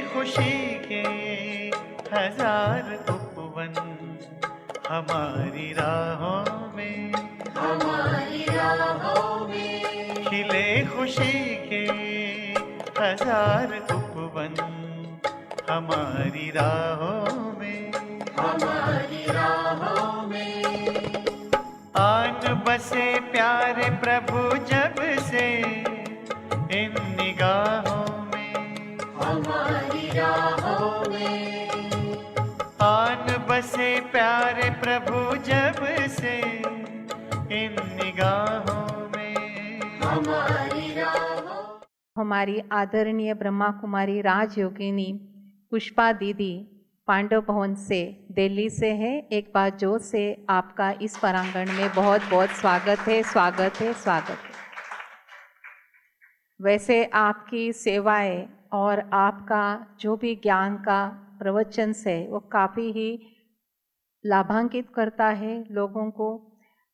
खुशी के हजार उपवन हमारी राहों में, हमारी राहों में। खिले खुशी के हजार उपवन हमारी राहों में, हमारी राहों में। आन बसे प्यारे प्रभु जब से इन निगाहों में, हमारी राहों में। आन बसे प्यारे प्रभु जब से इन निगाहों में, हमारी राहों। हमारी आदरणीय ब्रह्मा कुमारी राजयोगिनी पुष्पा दीदी पांडव भवन से दिल्ली से है। एक बार जोर से आपका इस प्रांगण में बहुत बहुत स्वागत है, स्वागत है, स्वागत है। वैसे आपकी सेवाएं और आपका जो भी ज्ञान का प्रवचन है वो काफ़ी ही लाभान्वित करता है लोगों को।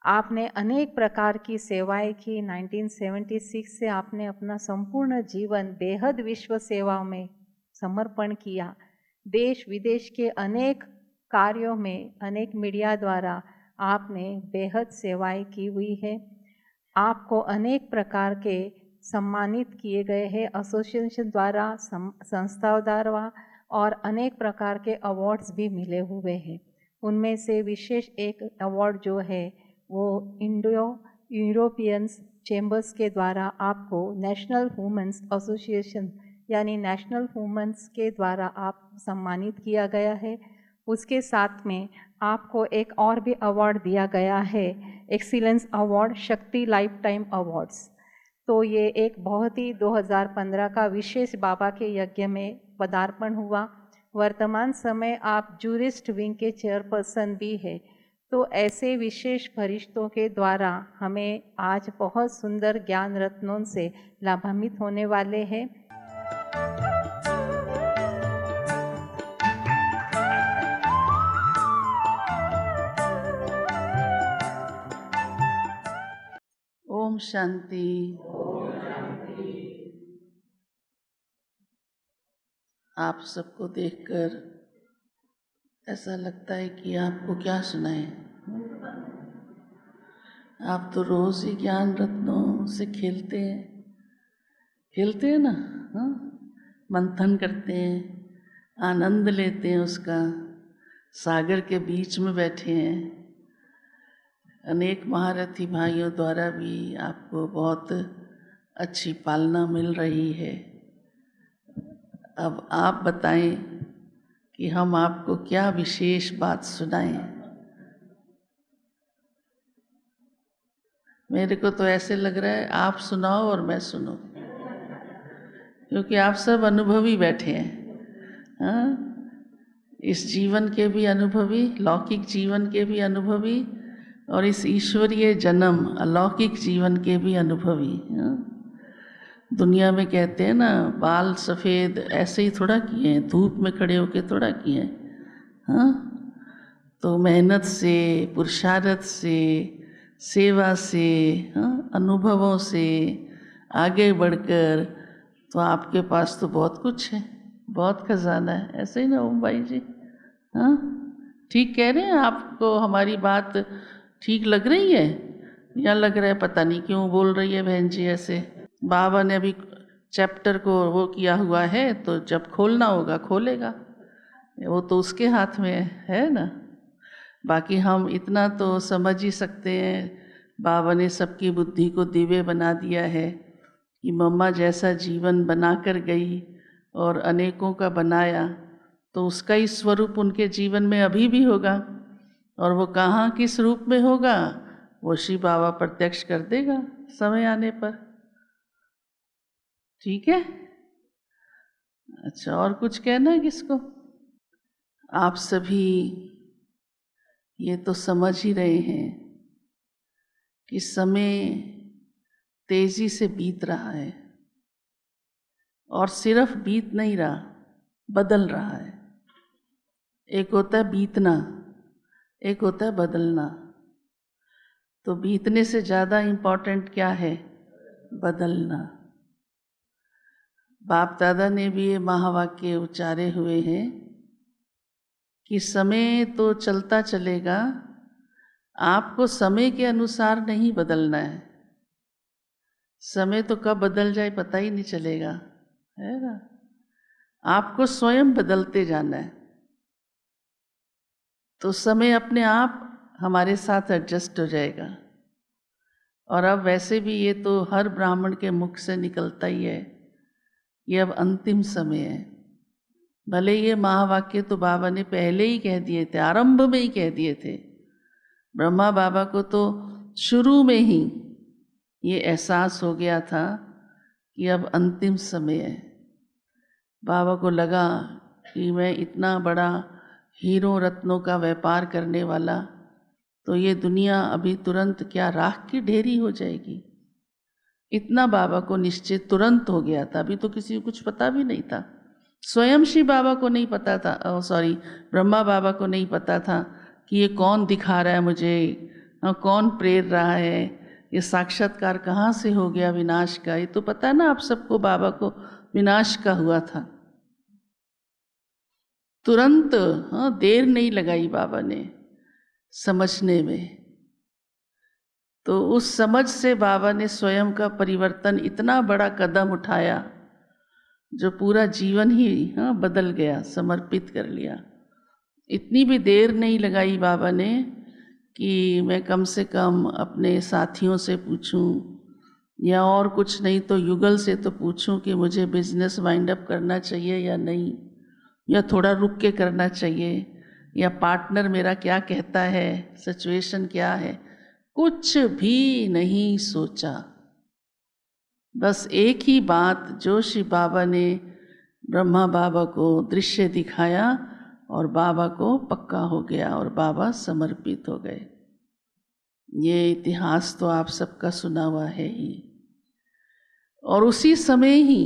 आपने अनेक प्रकार की सेवाएं की। 1976 से आपने अपना संपूर्ण जीवन बेहद विश्व सेवा में समर्पण किया। देश विदेश के अनेक कार्यों में अनेक मीडिया द्वारा आपने बेहद सेवाएं की हुई है। आपको अनेक प्रकार के सम्मानित किए गए हैं एसोसिएशन द्वारा, संस्थाओं द्वारा, और अनेक प्रकार के अवार्ड्स भी मिले हुए हैं। उनमें से विशेष एक अवार्ड जो है वो इंडो यूरोपियंस चैम्बर्स के द्वारा आपको नेशनल वुमेन्स एसोसिएशन यानी नेशनल वुमेन्स के द्वारा आप सम्मानित किया गया है। उसके साथ में आपको एक और भी अवार्ड दिया गया है, एक्सीलेंस अवार्ड, शक्ति लाइफ टाइम अवार्ड्स। तो ये एक बहुत ही 2015 का विशेष बाबा के यज्ञ में पदार्पण हुआ। वर्तमान समय आप जूरिस्ट विंग के चेयरपर्सन भी है। तो ऐसे विशेष फरिश्तों के द्वारा हमें आज बहुत सुंदर ज्ञान रत्नों से लाभान्वित होने वाले हैं। ओम शांति। आप सबको देखकर ऐसा लगता है कि आपको क्या सुनाएं। आप तो रोज ही ज्ञान रत्नों से खेलते हैं ना, हाँ? मंथन करते हैं, आनंद लेते हैं उसका, सागर के बीच में बैठे हैं। अनेक महारथी भाइयों द्वारा भी आपको बहुत अच्छी पालना मिल रही है। अब आप बताएं कि हम आपको क्या विशेष बात सुनाएं। मेरे को तो ऐसे लग रहा है आप सुनाओ और मैं सुनूं, क्योंकि आप सब अनुभवी बैठे हैं, हाँ? इस जीवन के भी अनुभवी, लौकिक जीवन के भी अनुभवी, और इस ईश्वरीय जन्म अलौकिक जीवन के भी अनुभवी, हाँ? दुनिया में कहते हैं ना, बाल सफ़ेद ऐसे ही थोड़ा किए हैं, धूप में खड़े होके थोड़ा किए हैं, हाँ? तो मेहनत से, पुरुषार्थ से, सेवा से, हाँ, अनुभवों से आगे बढ़कर तो आपके पास तो बहुत कुछ है, बहुत खजाना है। ऐसे ही ना ओम भाई जी, हाँ? ठीक कह रहे हैं? आपको हमारी बात ठीक लग रही है या लग रहा है पता नहीं क्यों बोल रही है बहन जी ऐसे? बाबा ने अभी चैप्टर को वो किया हुआ है, तो जब खोलना होगा खोलेगा, वो तो उसके हाथ में है ना। बाकी हम इतना तो समझ ही सकते हैं, बाबा ने सबकी बुद्धि को दिव्य बना दिया है कि मम्मा जैसा जीवन बना कर गई और अनेकों का बनाया, तो उसका ही स्वरूप उनके जीवन में अभी भी होगा। और वो कहाँ किस रूप में होगा वो श्री बाबा प्रत्यक्ष कर देगा समय आने पर। ठीक है? अच्छा, और कुछ कहना है किसको? आप सभी ये तो समझ ही रहे हैं कि समय तेजी से बीत रहा है, और सिर्फ बीत नहीं रहा, बदल रहा है। एक होता है बीतना, एक होता है बदलना। तो बीतने से ज़्यादा इम्पोर्टेंट क्या है? बदलना। बाप दादा ने भी ये महावाक्य उच्चारे हुए हैं कि समय तो चलता चलेगा, आपको समय के अनुसार नहीं बदलना है। समय तो कब बदल जाए पता ही नहीं चलेगा, है ना। आपको स्वयं बदलते जाना है, तो समय अपने आप हमारे साथ एडजस्ट हो जाएगा। और अब वैसे भी ये तो हर ब्राह्मण के मुख से निकलता ही है, ये अब अंतिम समय है। भले ये महावाक्य तो बाबा ने पहले ही कह दिए थे, आरंभ में ही कह दिए थे। ब्रह्मा बाबा को तो शुरू में ही ये एहसास हो गया था कि अब अंतिम समय है। बाबा को लगा कि मैं इतना बड़ा हीरों रत्नों का व्यापार करने वाला, तो ये दुनिया अभी तुरंत क्या राख की ढेरी हो जाएगी। इतना बाबा को निश्चय तुरंत हो गया था। अभी तो किसी को कुछ पता भी नहीं था, स्वयं श्री बाबा को नहीं पता था, ब्रह्मा बाबा को नहीं पता था कि ये कौन दिखा रहा है मुझे, कौन प्रेर रहा है, ये साक्षात्कार कहाँ से हो गया विनाश का। ये तो पता ना आप सबको, बाबा को विनाश का हुआ था तुरंत। देर नहीं लगाई बाबा ने समझने में। तो उस समझ से बाबा ने स्वयं का परिवर्तन, इतना बड़ा कदम उठाया जो पूरा जीवन ही बदल गया, समर्पित कर लिया। इतनी भी देर नहीं लगाई बाबा ने कि मैं कम से कम अपने साथियों से पूछूं, या और कुछ नहीं तो युगल से तो पूछूं कि मुझे बिजनेस वाइंड अप करना चाहिए या नहीं, या थोड़ा रुक के करना चाहिए, या पार्टनर मेरा क्या कहता है, सिचुएशन क्या है। कुछ भी नहीं सोचा, बस एक ही बात जो श्री बाबा ने ब्रह्मा बाबा को दृश्य दिखाया और बाबा को पक्का हो गया और बाबा समर्पित हो गए। ये इतिहास तो आप सबका सुना हुआ है ही। और उसी समय ही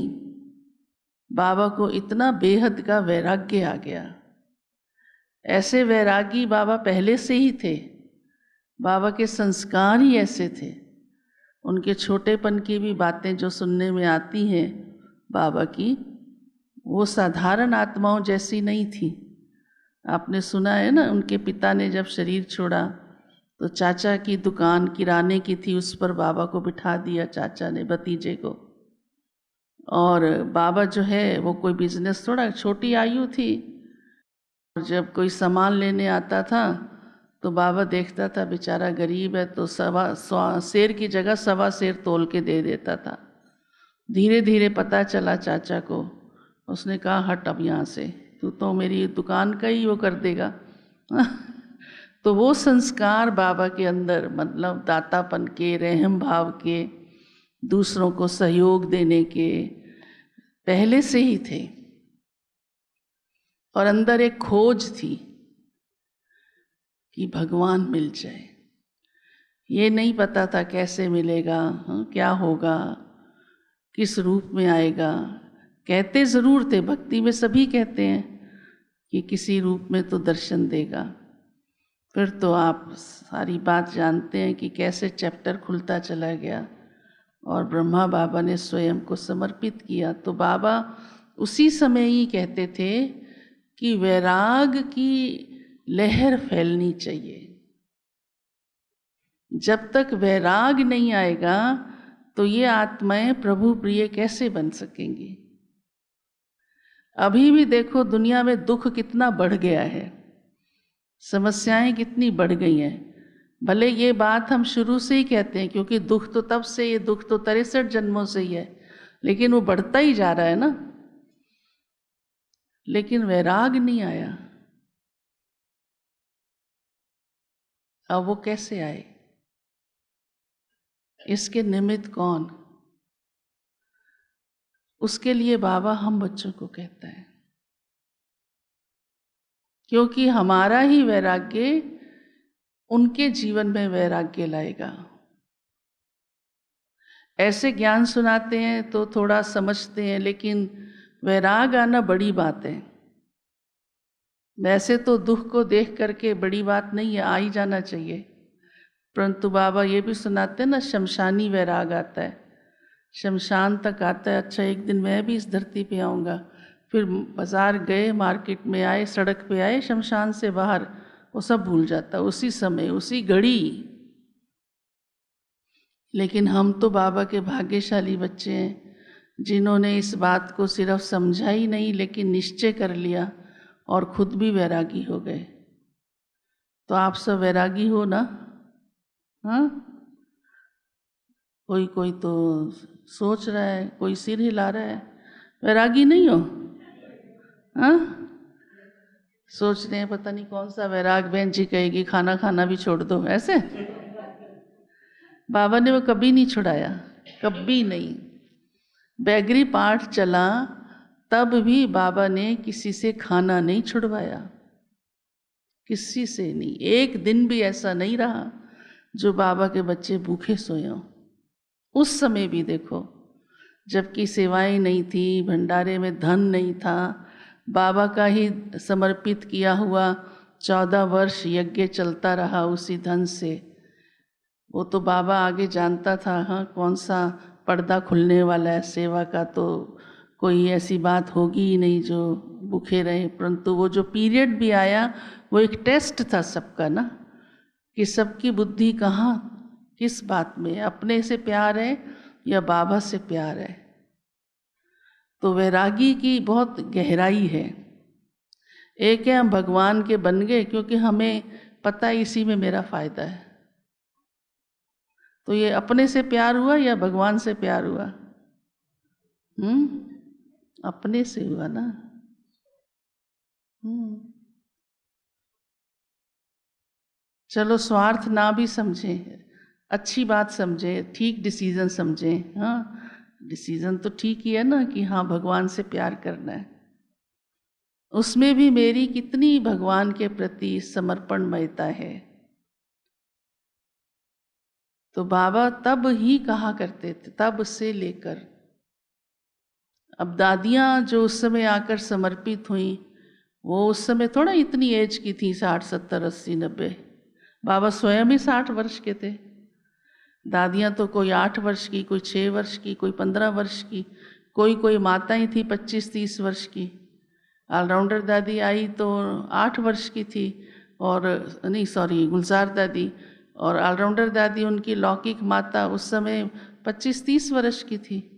बाबा को इतना बेहद का वैराग्य आ गया। ऐसे वैरागी बाबा पहले से ही थे, बाबा के संस्कार ही ऐसे थे। उनके छोटेपन की भी बातें जो सुनने में आती हैं बाबा की, वो साधारण आत्माओं जैसी नहीं थी। आपने सुना है ना, उनके पिता ने जब शरीर छोड़ा तो चाचा की दुकान किराने की थी, उस पर बाबा को बिठा दिया चाचा ने, भतीजे को। और बाबा जो है वो कोई बिजनेस, थोड़ा छोटी आयु थी, जब कोई सामान लेने आता था तो बाबा देखता था बेचारा गरीब है, तो सेर की जगह 1.25 सेर तोल के दे देता था। धीरे धीरे पता चला चाचा को, उसने कहा हट अब यहाँ से, तू तो मेरी दुकान का ही वो कर देगा। तो वो संस्कार बाबा के अंदर, मतलब दातापन के, रहम भाव के, दूसरों को सहयोग देने के पहले से ही थे। और अंदर एक खोज थी कि भगवान मिल जाए। ये नहीं पता था कैसे मिलेगा, क्या होगा, किस रूप में आएगा। कहते ज़रूर थे, भक्ति में सभी कहते हैं कि किसी रूप में तो दर्शन देगा। फिर तो आप सारी बात जानते हैं कि कैसे चैप्टर खुलता चला गया और ब्रह्मा बाबा ने स्वयं को समर्पित किया। तो बाबा उसी समय ही कहते थे कि वैराग की लहर फैलनी चाहिए। जब तक वैराग नहीं आएगा तो ये आत्माएं प्रभु प्रिय कैसे बन सकेंगी। अभी भी देखो दुनिया में दुख कितना बढ़ गया है, समस्याएं कितनी बढ़ गई हैं। भले ये बात हम शुरू से ही कहते हैं, क्योंकि दुख तो तब से, ये दुख तो 63 जन्मों से ही है, लेकिन वो बढ़ता ही जा रहा है ना। लेकिन वैराग नहीं आया। अब वो कैसे आए, इसके निमित्त कौन? उसके लिए बाबा हम बच्चों को कहता है, क्योंकि हमारा ही वैराग्य उनके जीवन में वैराग्य लाएगा। ऐसे ज्ञान सुनाते हैं तो थोड़ा समझते हैं, लेकिन वैराग आना बड़ी बात है। वैसे तो दुख को देख करके बड़ी बात नहीं है, आ ही जाना चाहिए, परंतु बाबा ये भी सुनाते हैं ना, शमशानी वैराग आता है। शमशान तक आता है, अच्छा एक दिन मैं भी इस धरती पे आऊँगा। फिर बाज़ार गए, मार्केट में आए, सड़क पे आए, शमशान से बाहर, वो सब भूल जाता उसी समय, उसी घड़ी। लेकिन हम तो बाबा के भाग्यशाली बच्चे हैं, जिन्होंने इस बात को सिर्फ समझा ही नहीं लेकिन निश्चय कर लिया और खुद भी वैरागी हो गए। तो आप सब वैरागी हो ना? हाँ, कोई तो सोच रहा है, कोई सिर हिला रहा है। वैरागी नहीं हो? हाँ, सोच रहे हैं पता नहीं कौन सा वैराग बहन जी कहेगी खाना खाना भी छोड़ दो, ऐसे। बाबा ने वो कभी नहीं छुड़ाया, कभी नहीं। बैगरी पाठ चला तब भी बाबा ने किसी से खाना नहीं छुड़वाया, किसी से नहीं। एक दिन भी ऐसा नहीं रहा जो बाबा के बच्चे भूखे सोए हों। उस समय भी देखो, जबकि सेवाएं नहीं थी, भंडारे में धन नहीं था, बाबा का ही समर्पित किया हुआ 14 वर्ष यज्ञ चलता रहा उसी धन से। वो तो बाबा आगे जानता था, हाँ, कौन सा पर्दा खुलने वाला है सेवा का, तो कोई ऐसी बात होगी ही नहीं जो भूखे रहे। परंतु वो जो पीरियड भी आया वो एक टेस्ट था सबका ना, कि सबकी बुद्धि कहाँ, किस बात में, अपने से प्यार है या बाबा से प्यार है। तो वैरागी की बहुत गहराई है। एक है हम भगवान के बन गए क्योंकि हमें पता है इसी में मेरा फायदा है। तो ये अपने से प्यार हुआ या भगवान से प्यार हुआ? अपने से हुआ ना। चलो स्वार्थ ना भी समझें, अच्छी बात समझें, ठीक डिसीजन समझें। हाँ, डिसीजन तो ठीक ही है ना कि हाँ भगवान से प्यार करना है। उसमें भी मेरी कितनी भगवान के प्रति समर्पणमयता है। तो बाबा तब ही कहा करते थे, तब से लेकर अब दादियाँ जो उस समय आकर समर्पित हुई, वो उस समय थोड़ा इतनी एज की थी, 60, 70, 80, 90। बाबा स्वयं ही 60 वर्ष के थे। दादियाँ तो कोई 8 वर्ष की, कोई 6 वर्ष की, कोई 15 वर्ष की, कोई माताएं थी 25-30 वर्ष की। ऑलराउंडर दादी आई तो 8 वर्ष की थी, और नहीं सॉरी गुलजार दादी, और ऑलराउंडर दादी उनकी लौकिक माता उस समय 25-30 वर्ष की थी।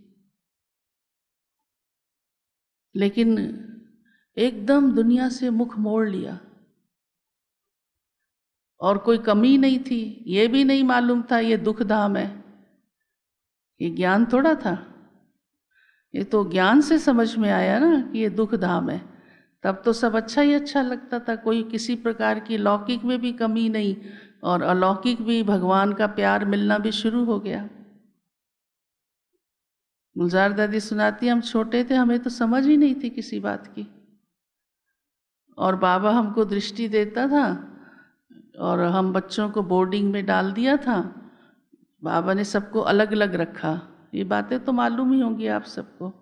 लेकिन एकदम दुनिया से मुख मोड़ लिया, और कोई कमी नहीं थी। ये भी नहीं मालूम था ये दुख धाम है, ये ज्ञान थोड़ा था। ये तो ज्ञान से समझ में आया ना कि ये दुख धाम है। तब तो सब अच्छा ही अच्छा लगता था, कोई किसी प्रकार की लौकिक में भी कमी नहीं, और अलौकिक भी भगवान का प्यार मिलना भी शुरू हो गया। गुलजार दादी सुनाती, हम छोटे थे, हमें तो समझ ही नहीं थी किसी बात की, और बाबा हमको दृष्टि देता था, और हम बच्चों को बोर्डिंग में डाल दिया था। बाबा ने सबको अलग अलग रखा, ये बातें तो मालूम ही होंगी आप सबको।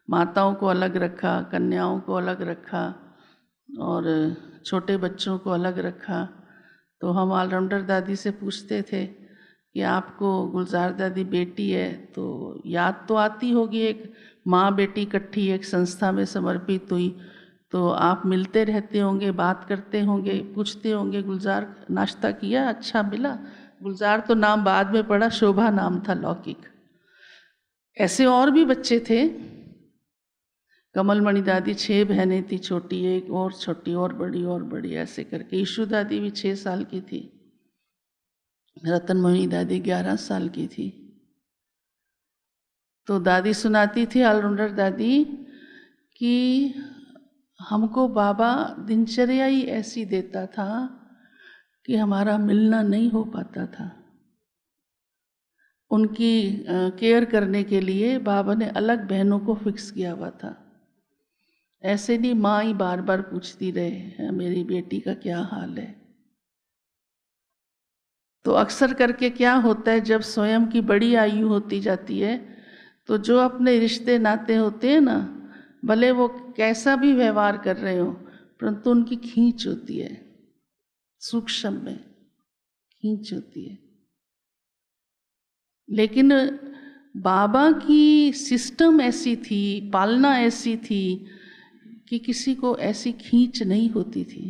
माताओं को अलग रखा, कन्याओं को अलग रखा, और छोटे बच्चों को अलग रखा। तो हम ऑलराउंडर दादी से पूछते थे कि आपको गुलजार दादी बेटी है तो याद तो आती होगी, एक माँ बेटी इकट्ठी एक संस्था में समर्पित हुई, तो आप मिलते रहते होंगे, बात करते होंगे, पूछते होंगे गुलजार नाश्ता किया, अच्छा मिला। गुलजार तो नाम बाद में पड़ा, शोभा नाम था लौकिक। ऐसे और भी बच्चे थे। कमलमणि दादी 6 बहनें थी, छोटी एक और छोटी और बड़ी, ऐसे करके। ईशु दादी भी 6 साल की थी। रतनमणि दादी 11 साल की थी। तो दादी सुनाती थी, ऑलराउंडर दादी, कि हमको बाबा दिनचर्या ही ऐसी देता था कि हमारा मिलना नहीं हो पाता था। उनकी केयर करने के लिए बाबा ने अलग बहनों को फिक्स किया हुआ था। ऐसे नहीं माँ ही बार बार पूछती रहे मेरी बेटी का क्या हाल है। तो अक्सर करके क्या होता है, जब स्वयं की बड़ी आयु होती जाती है तो जो अपने रिश्ते नाते होते हैं ना, भले वो कैसा भी व्यवहार कर रहे हो, परंतु उनकी खींच होती है, सूक्ष्म में खींच होती है। लेकिन बाबा की सिस्टम ऐसी थी, पालना ऐसी थी कि किसी को ऐसी खींच नहीं होती थी।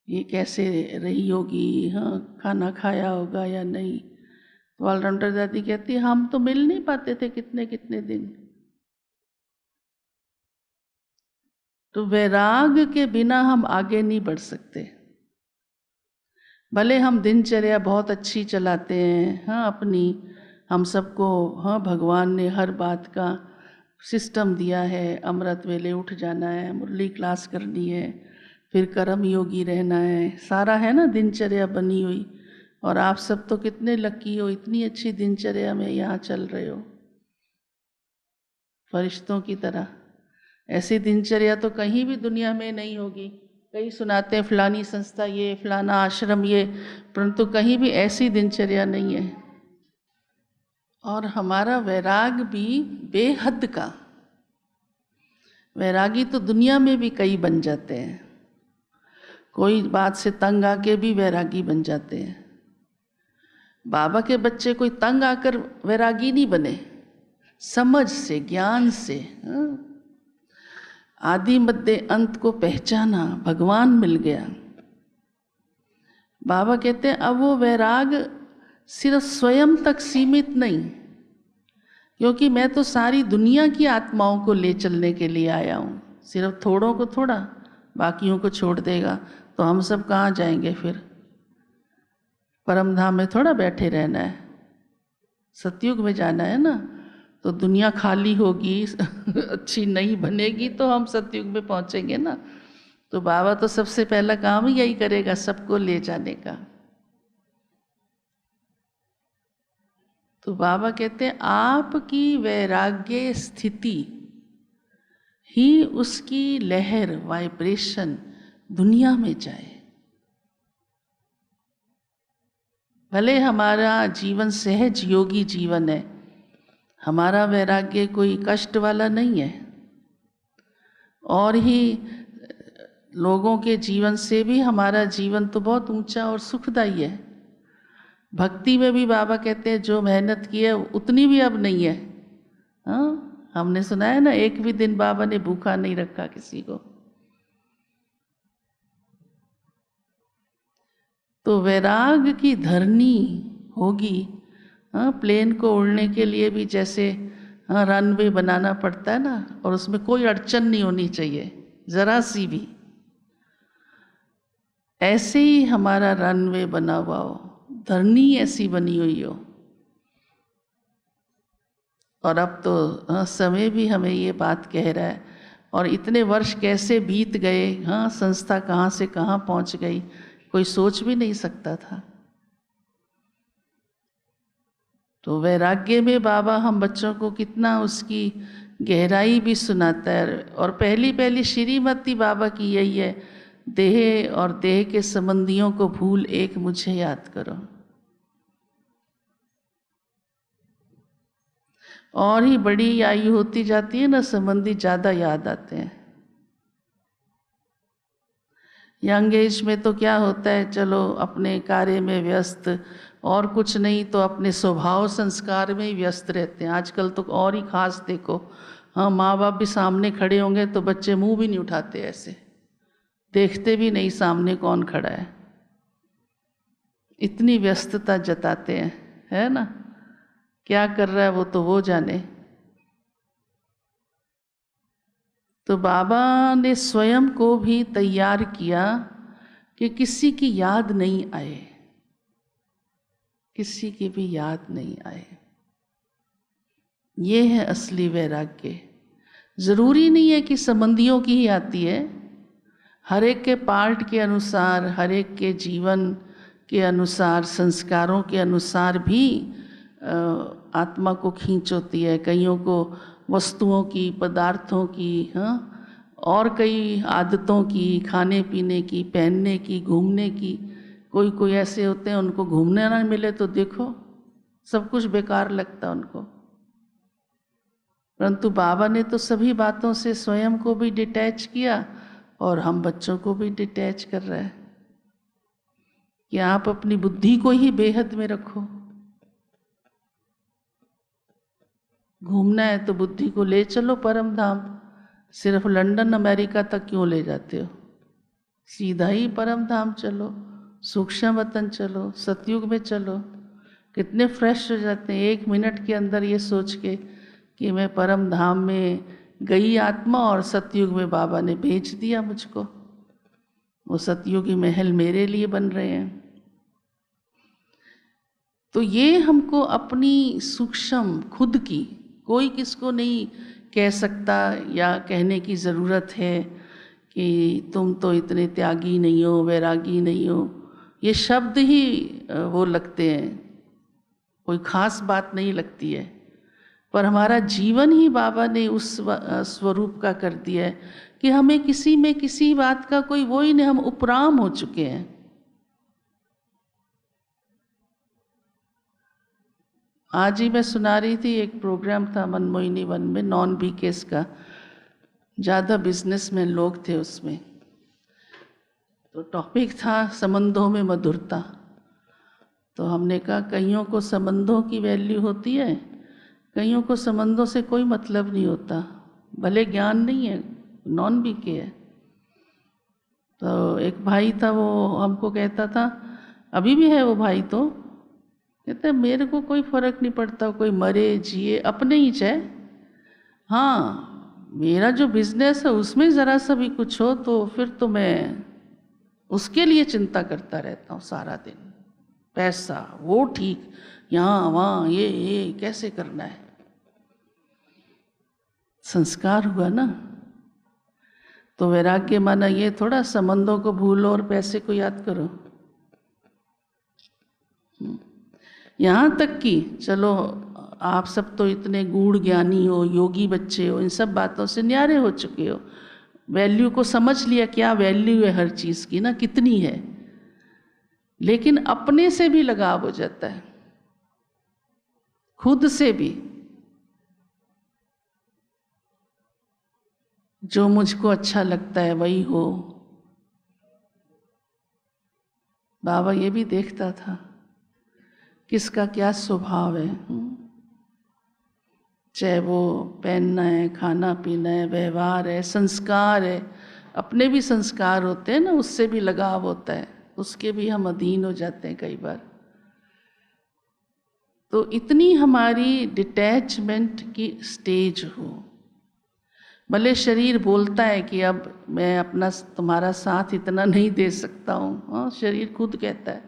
ये कैसे रही होगी, हाँ खाना खाया होगा या नहीं। तो ऑलराउंडर दादी कहती हम तो मिल नहीं पाते थे कितने कितने दिन। तो वैराग के बिना हम आगे नहीं बढ़ सकते। भले हम दिनचर्या बहुत अच्छी चलाते हैं, हाँ अपनी, हम सबको हाँ भगवान ने हर बात का सिस्टम दिया है। अमृत वेले उठ जाना है, मुरली क्लास करनी है, फिर कर्म योगी रहना है, सारा है ना दिनचर्या बनी हुई। और आप सब तो कितने लकी हो, इतनी अच्छी दिनचर्या में यहाँ चल रहे हो फरिश्तों की तरह। ऐसी दिनचर्या तो कहीं भी दुनिया में नहीं होगी। कई सुनाते हैं फलानी संस्था ये, फलाना आश्रम ये, परंतु कहीं भी ऐसी दिनचर्या नहीं है। और हमारा वैराग भी बेहद का। वैरागी तो दुनिया में भी कई बन जाते हैं, कोई बात से तंग आके भी वैरागी बन जाते हैं। बाबा के बच्चे कोई तंग आकर वैरागी नहीं बने, समझ से, ज्ञान से, आदि मध्य अंत को पहचाना, भगवान मिल गया। बाबा कहते हैं अब वो वैराग सिर्फ स्वयं तक सीमित नहीं, क्योंकि मैं तो सारी दुनिया की आत्माओं को ले चलने के लिए आया हूँ। सिर्फ थोड़ों को थोड़ा, बाकियों को छोड़ देगा तो हम सब कहाँ जाएंगे फिर? परम धाम में थोड़ा बैठे रहना है, सतयुग में जाना है ना। तो दुनिया खाली होगी, अच्छी नहीं बनेगी तो हम सतयुग में पहुँचेंगे ना। तो बाबा तो सबसे पहला काम ही यही करेगा, सबको ले जाने का। तो बाबा कहते हैं आपकी वैराग्य स्थिति ही उसकी लहर, वाइब्रेशन दुनिया में जाए। भले हमारा जीवन सहज योगी जीवन है, हमारा वैराग्य कोई कष्ट वाला नहीं है, और ही लोगों के जीवन से भी हमारा जीवन तो बहुत ऊंचा और सुखदायी है। भक्ति में भी बाबा कहते हैं जो मेहनत की है उतनी भी अब नहीं है। हाँ, हमने सुना है ना, एक भी दिन बाबा ने भूखा नहीं रखा किसी को। तो वैराग की धरनी होगी। हाँ, प्लेन को उड़ने के लिए भी जैसे हाँ रनवे बनाना पड़ता है ना, और उसमें कोई अड़चन नहीं होनी चाहिए जरा सी भी। ऐसे ही हमारा रनवे बना हुआ हो, धरनी ऐसी बनी हुई हो। और अब तो हाँ समय भी हमें ये बात कह रहा है, और इतने वर्ष कैसे बीत गए, हाँ संस्था कहाँ से कहाँ पहुँच गई, कोई सोच भी नहीं सकता था। तो वैराग्य में बाबा हम बच्चों को कितना उसकी गहराई भी सुनाता है। और पहली पहली श्रीमती बाबा की यही है, देह और देह के संबंधियों को भूल एक मुझे याद करो। और ही बड़ी आयु होती जाती है ना, संबंधी ज़्यादा याद आते हैं। यंग एज में तो क्या होता है, चलो अपने कार्य में व्यस्त, और कुछ नहीं तो अपने स्वभाव संस्कार में ही व्यस्त रहते हैं। आजकल तो और ही खास देखो, हाँ माँ बाप भी सामने खड़े होंगे तो बच्चे मुंह भी नहीं उठाते, ऐसे देखते भी नहीं सामने कौन खड़ा है, इतनी व्यस्तता जताते हैं, है ना। क्या कर रहा है वो तो वो जाने। तो बाबा ने स्वयं को भी तैयार किया कि किसी की याद नहीं आए, किसी की भी याद नहीं आए। ये है असली वैराग्य। जरूरी नहीं है कि संबंधियों की ही आती है, हर एक के पार्ट के अनुसार, हर एक के जीवन के अनुसार, संस्कारों के अनुसार भी आत्मा को खींच होती है। कईयों को वस्तुओं की, पदार्थों की, हाँ, और कई आदतों की, खाने पीने की, पहनने की, घूमने की। कोई ऐसे होते हैं उनको घूमने ना मिले तो देखो सब कुछ बेकार लगता उनको। परंतु बाबा ने तो सभी बातों से स्वयं को भी डिटैच किया, और हम बच्चों को भी डिटैच कर रहे हैं कि आप अपनी बुद्धि को ही बेहद में रखो। घूमना है तो बुद्धि को ले चलो परम धाम, सिर्फ लंदन अमेरिका तक क्यों ले जाते हो? सीधा ही परम धाम चलो, सूक्ष्म वतन चलो, सतयुग में चलो। कितने फ्रेश हो जाते हैं 1 मिनट के अंदर ये सोच के कि मैं परम धाम में गई आत्मा और सतयुग में बाबा ने भेज दिया मुझको। वो सतयुगी महल मेरे लिए बन रहे हैं। तो ये हमको अपनी सूक्ष्म खुद की, कोई किसको नहीं कह सकता या कहने की ज़रूरत है कि तुम तो इतने त्यागी नहीं हो, वैरागी नहीं हो। ये शब्द ही वो लगते हैं, कोई ख़ास बात नहीं लगती है, पर हमारा जीवन ही बाबा ने उस स्वरूप का कर दिया है कि हमें किसी में किसी बात का कोई वो ही नहीं, हम उपराम हो चुके हैं। आज ही मैं सुना रही थी, एक प्रोग्राम था मनमोहिनी वन में नॉन बीकेस का, ज़्यादा बिजनेसमैन लोग थे उसमें। तो टॉपिक था संबंधों में मधुरता। तो हमने कहा कईयों को संबंधों की वैल्यू होती है, कईयों को संबंधों से कोई मतलब नहीं होता, भले ज्ञान नहीं है, नॉन बीके है। तो एक भाई था, वो हमको कहता था, अभी भी है वो भाई, तो कहते मेरे को कोई फ़र्क नहीं पड़ता, कोई मरे जिए अपने ही चाहे, हाँ मेरा जो बिजनेस है उसमें ज़रा सा भी कुछ हो तो फिर तो मैं उसके लिए चिंता करता रहता हूँ सारा दिन। पैसा, वो ठीक, यहाँ वहाँ ये कैसे करना है। संस्कार हुआ ना। तो वैराग्य माना ये थोड़ा संबंधों को भूलो और पैसे को याद करो। यहाँ तक कि चलो आप सब तो इतने गूढ़ ज्ञानी हो, योगी बच्चे हो, इन सब बातों से न्यारे हो चुके हो, वैल्यू को समझ लिया, क्या वैल्यू है हर चीज़ की ना, कितनी है। लेकिन अपने से भी लगाव हो जाता है, खुद से भी। जो मुझको अच्छा लगता है वही हो। बाबा ये भी देखता था किसका क्या स्वभाव है, चाहे वो पहनना है, खाना पीना है, व्यवहार है, संस्कार है। अपने भी संस्कार होते हैं ना, उससे भी लगाव होता है, उसके भी हम अधीन हो जाते हैं कई बार। तो इतनी हमारी डिटैचमेंट की स्टेज हो, भले शरीर बोलता है कि अब मैं अपना तुम्हारा साथ इतना नहीं दे सकता हूँ, हाँ शरीर खुद कहता है,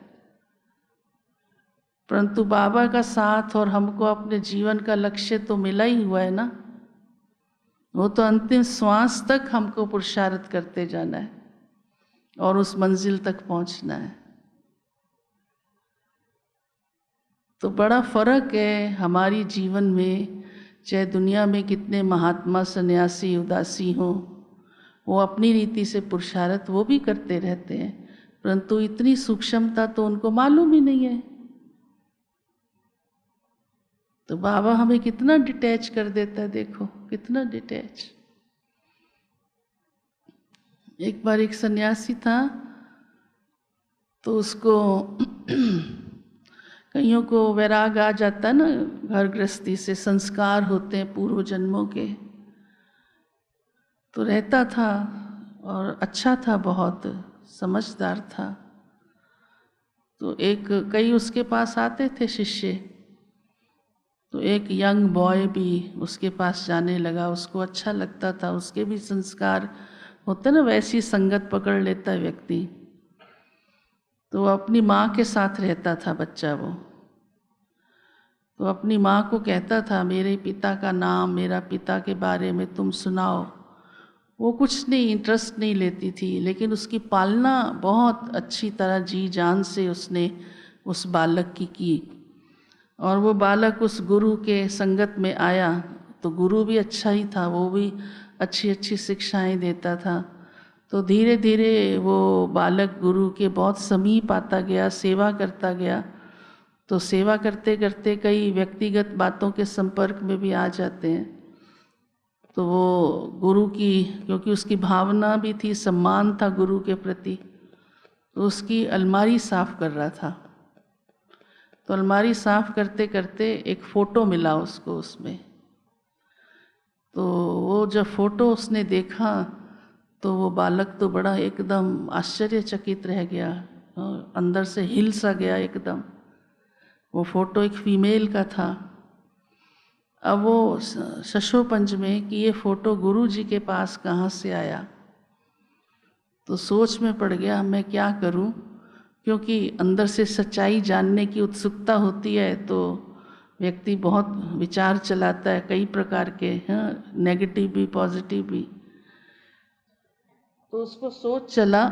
परंतु बाबा का साथ और हमको अपने जीवन का लक्ष्य तो मिला ही हुआ है ना। वो तो अंतिम श्वास तक हमको पुरुषार्थ करते जाना है और उस मंजिल तक पहुंचना है। तो बड़ा फर्क है हमारी जीवन में, चाहे दुनिया में कितने महात्मा सन्यासी उदासी हों, वो अपनी रीति से पुरुषार्थ वो भी करते रहते हैं, परंतु इतनी सूक्ष्मता तो उनको मालूम ही नहीं है। तो बाबा हमें कितना डिटैच कर देता है, देखो कितना डिटैच। एक बार एक सन्यासी था, तो उसको कईयों को वैराग आ जाता है ना, घर गृहस्थी से संस्कार होते हैं पूर्व जन्मों के। तो रहता था और अच्छा था, बहुत समझदार था। तो कई उसके पास आते थे शिष्य, तो एक यंग बॉय भी उसके पास जाने लगा, उसको अच्छा लगता था, उसके भी संस्कार होते ना, वैसी संगत पकड़ लेता है व्यक्ति। तो अपनी माँ के साथ रहता था बच्चा वो, तो अपनी माँ को कहता था मेरे पिता का नाम, मेरा पिता के बारे में तुम सुनाओ। वो कुछ नहीं, इंटरेस्ट नहीं लेती थी, लेकिन उसकी पालना बहुत अच्छी तरह जी जान से उसने उस बालक की। और वो बालक उस गुरु के संगत में आया, तो गुरु भी अच्छा ही था, वो भी अच्छी अच्छी शिक्षाएं देता था। तो धीरे धीरे वो बालक गुरु के बहुत समीप आता गया, सेवा करता गया। तो सेवा करते करते कई व्यक्तिगत बातों के संपर्क में भी आ जाते हैं। तो वो गुरु की, क्योंकि उसकी भावना भी थी, सम्मान था गुरु के प्रति, तो उसकी अलमारी साफ कर रहा था। तो अलमारी साफ करते करते एक फ़ोटो मिला उसको उसमें, जब फोटो उसने देखा तो वो बालक तो बड़ा एकदम आश्चर्यचकित रह गया, अंदर से हिल सा गया एकदम। वो फोटो एक फीमेल का था। अब वो शशोपंज में कि ये फोटो गुरु जी के पास कहाँ से आया, तो सोच में पड़ गया मैं क्या करूं, क्योंकि अंदर से सच्चाई जानने की उत्सुकता होती है तो व्यक्ति बहुत विचार चलाता है कई प्रकार के, नेगेटिव भी पॉजिटिव भी। तो उसको सोच चला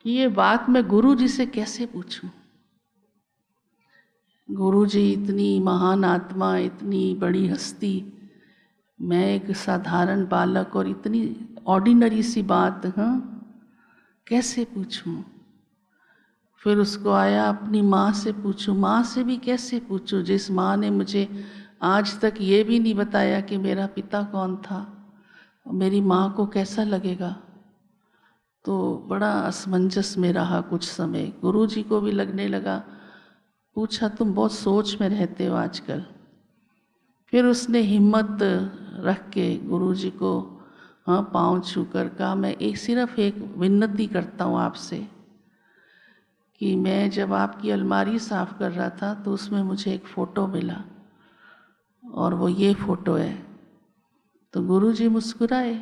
कि ये बात मैं गुरु जी से कैसे पूछूं। गुरु जी इतनी महान आत्मा, इतनी बड़ी हस्ती, मैं एक साधारण बालक और इतनी ऑर्डिनरी सी बात कैसे पूछूं। फिर उसको आया अपनी माँ से पूछूं, माँ से भी कैसे पूछूं जिस माँ ने मुझे आज तक ये भी नहीं बताया कि मेरा पिता कौन था, मेरी माँ को कैसा लगेगा। तो बड़ा असमंजस में रहा कुछ समय। गुरु जी को भी लगने लगा, पूछा तुम बहुत सोच में रहते हो आजकल। फिर उसने हिम्मत रख के गुरु जी को पाँव छूकर कहा, मैं सिर्फ एक विनती करता हूँ आपसे कि मैं जब आपकी अलमारी साफ़ कर रहा था तो उसमें मुझे एक फ़ोटो मिला और वो ये फ़ोटो है। तो गुरु जी मुस्कुराए